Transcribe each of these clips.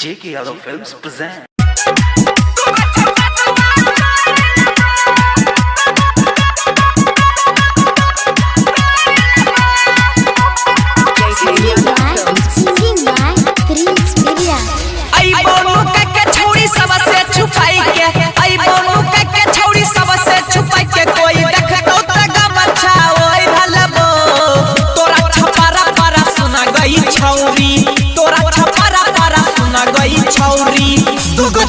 J.K. Yadav Films present.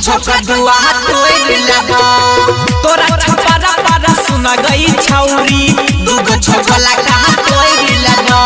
छोका दुआ तोड़ लगा तोरा छपारा पारा सुना गई छौरी दूगो छोका लगा तोड़ लगा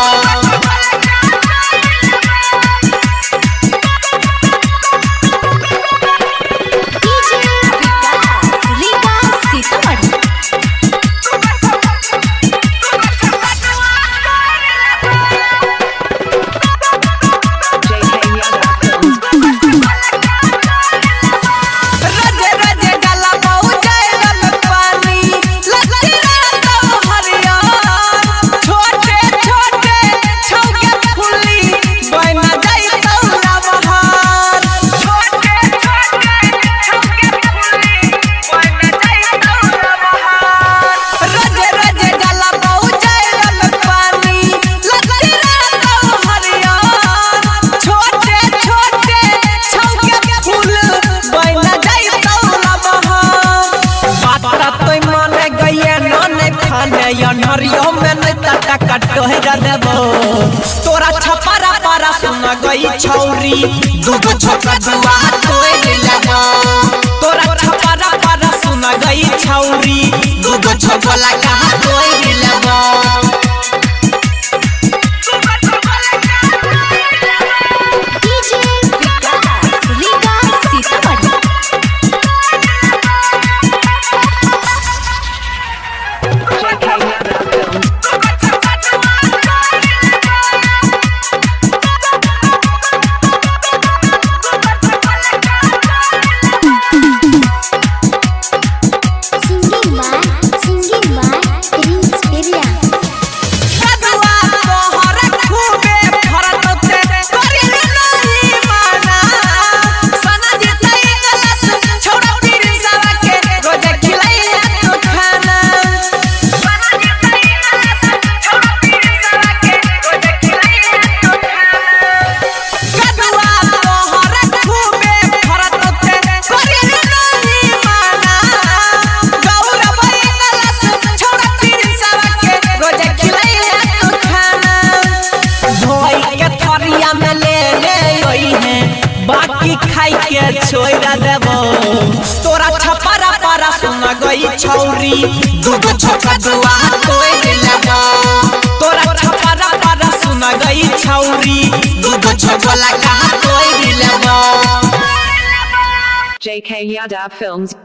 नरियो में नहीं तटा कटोरा देबो तोरा छपारा पारा सुना गई छौरी दूगो छोका दुआ तोड़ लगा तोरा छपारा पारा सुना गई छौरी दूगो छोका लगा तोड़ लगा खाई के छोड़ा देबो तोरा छपारा पारा सुना गई छौरी दूगो छोका दुआ तोड़ लगा तोरा छपारा पारा सुना गई छौरी दूगो छोका लगा तोड़ लगा J.K. Yadav Films